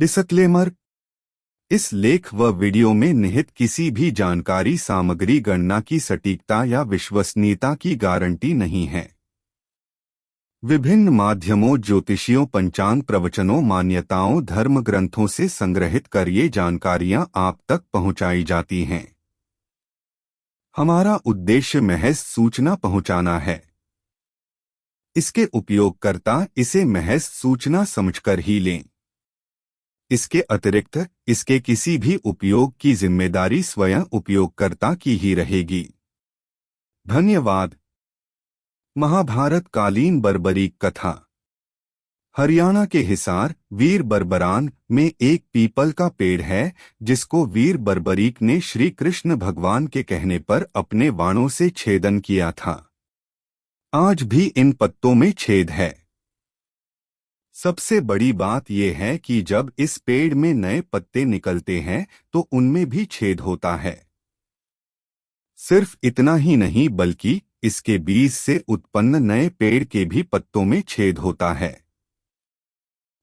Disclaimer. इस लेख व वीडियो में निहित किसी भी जानकारी सामग्री गणना की सटीकता या विश्वसनीयता की गारंटी नहीं है। विभिन्न माध्यमों, ज्योतिषियों, पंचांग, प्रवचनों, मान्यताओं, धर्म ग्रंथों से संग्रहित कर ये जानकारियां आप तक पहुंचाई जाती हैं। हमारा उद्देश्य महज सूचना पहुंचाना है। इसके उपयोगकर्ता इसे महज सूचना समझकर ही लें। इसके अतिरिक्त इसके किसी भी उपयोग की जिम्मेदारी स्वयं उपयोगकर्ता की ही रहेगी। धन्यवाद। महाभारत कालीन बर्बरीक कथा। हरियाणा के हिसार वीर बर्बरान में एक पीपल का पेड़ है जिसको वीर बर्बरीक ने श्री कृष्ण भगवान के कहने पर अपने बाणों से छेदन किया था। आज भी इन पत्तों में छेद है। सबसे बड़ी बात यह है कि जब इस पेड़ में नए पत्ते निकलते हैं तो उनमें भी छेद होता है। सिर्फ इतना ही नहीं बल्कि इसके बीज से उत्पन्न नए पेड़ के भी पत्तों में छेद होता है।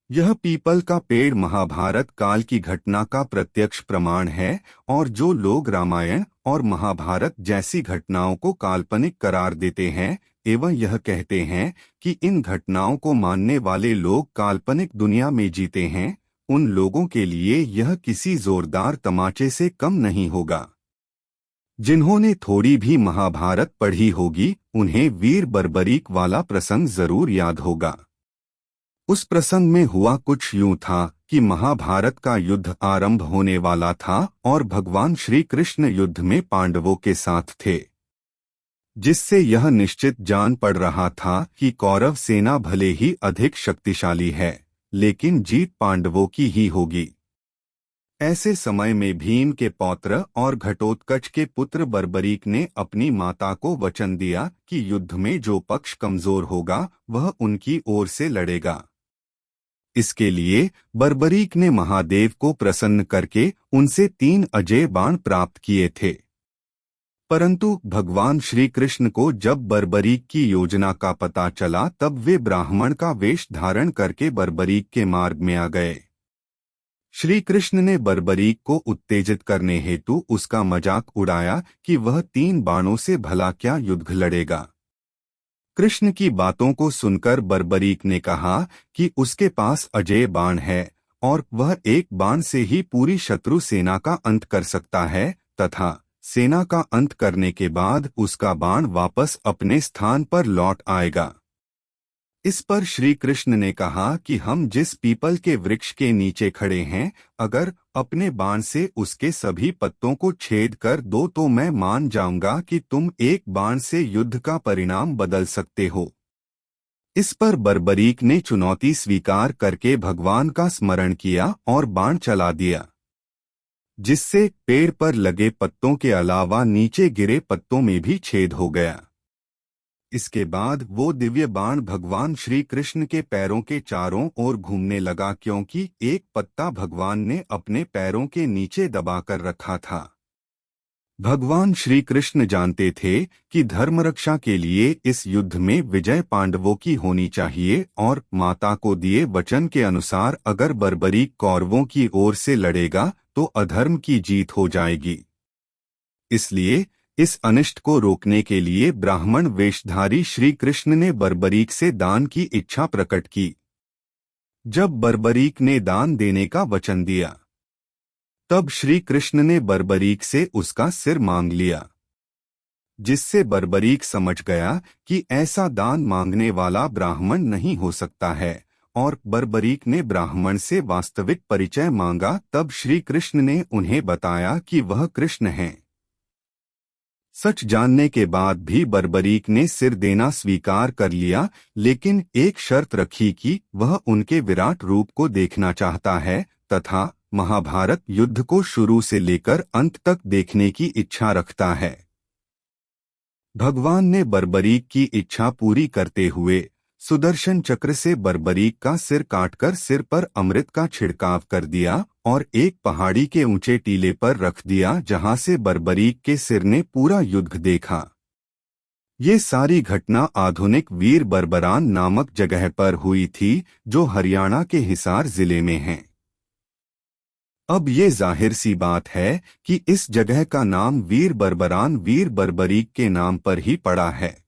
यह पीपल का पेड़ महाभारत काल की घटना का प्रत्यक्ष प्रमाण है और जो लोग रामायण और महाभारत जैसी घटनाओं को काल्पनिक करार देते हैं एवं यह कहते हैं कि इन घटनाओं को मानने वाले लोग काल्पनिक दुनिया में जीते हैं, उन लोगों के लिए यह किसी जोरदार तमाचे से कम नहीं होगा। जिन्होंने थोड़ी भी महाभारत पढ़ी होगी उन्हें वीर बर्बरीक वाला प्रसंग जरूर याद होगा। उस प्रसंग में हुआ कुछ यूं था कि महाभारत का युद्ध आरंभ होने वाला था और भगवान श्री कृष्ण युद्ध में पांडवों के साथ थे, जिससे यह निश्चित जान पड़ रहा था कि कौरव सेना भले ही अधिक शक्तिशाली है लेकिन जीत पांडवों की ही होगी। ऐसे समय में भीम के पौत्र और घटोत्कच के पुत्र बर्बरीक ने अपनी माता को वचन दिया कि युद्ध में जो पक्ष कमजोर होगा वह उनकी ओर से लड़ेगा। इसके लिए बर्बरीक ने महादेव को प्रसन्न करके उनसे 3 अजेय बाण प्राप्त किए थे। परंतु भगवान श्री कृष्ण को जब बर्बरीक की योजना का पता चला तब वे ब्राह्मण का वेश धारण करके बर्बरीक के मार्ग में आ गए। श्री कृष्ण ने बर्बरीक को उत्तेजित करने हेतु उसका मजाक उड़ाया कि वह 3 बाणों से भला क्या युद्ध लड़ेगा। कृष्ण की बातों को सुनकर बर्बरीक ने कहा कि उसके पास अजेय बाण है और वह एक बाण से ही पूरी शत्रु सेना का अंत कर सकता है तथा सेना का अंत करने के बाद उसका बाण वापस अपने स्थान पर लौट आएगा। इस पर श्री कृष्ण ने कहा कि हम जिस पीपल के वृक्ष के नीचे खड़े हैं, अगर अपने बाण से उसके सभी पत्तों को छेद कर दो तो मैं मान जाऊंगा कि तुम एक बाण से युद्ध का परिणाम बदल सकते हो। इस पर बर्बरीक ने चुनौती स्वीकार करके भगवान का स्मरण किया और बाण चला दिया, जिससे पेड़ पर लगे पत्तों के अलावा नीचे गिरे पत्तों में भी छेद हो गया। इसके बाद वो दिव्य बाण भगवान श्री कृष्ण के पैरों के चारों ओर घूमने लगा, क्योंकि एक पत्ता भगवान ने अपने पैरों के नीचे दबाकर रखा था। भगवान श्री कृष्ण जानते थे कि धर्मरक्षा के लिए इस युद्ध में विजय पांडवों की होनी चाहिए और माता को दिए वचन के अनुसार अगर बर्बरीक कौरवों की ओर से लड़ेगा तो अधर्म की जीत हो जाएगी। इसलिए इस अनिष्ट को रोकने के लिए ब्राह्मण वेशधारी श्री कृष्ण ने बर्बरीक से दान की इच्छा प्रकट की। जब बर्बरीक ने दान देने का वचन दिया तब श्री कृष्ण ने बर्बरीक से उसका सिर मांग लिया, जिससे बर्बरीक समझ गया कि ऐसा दान मांगने वाला ब्राह्मण नहीं हो सकता है और बर्बरीक ने ब्राह्मण से वास्तविक परिचय मांगा। तब श्री कृष्ण ने उन्हें बताया कि वह कृष्ण हैं। सच जानने के बाद भी बर्बरीक ने सिर देना स्वीकार कर लिया, लेकिन एक शर्त रखी कि वह उनके विराट रूप को देखना चाहता है तथा महाभारत युद्ध को शुरू से लेकर अंत तक देखने की इच्छा रखता है। भगवान ने बर्बरीक की इच्छा पूरी करते हुए सुदर्शन चक्र से बर्बरीक का सिर काटकर सिर पर अमृत का छिड़काव कर दिया और एक पहाड़ी के ऊंचे टीले पर रख दिया, जहां से बर्बरीक के सिर ने पूरा युद्ध देखा। ये सारी घटना आधुनिक वीर बर्बरान नामक जगह पर हुई थी, जो हरियाणा के हिसार जिले में है। अब ये जाहिर सी बात है कि इस जगह का नाम वीर बर्बरान वीर बर्बरीक के नाम पर ही पड़ा है।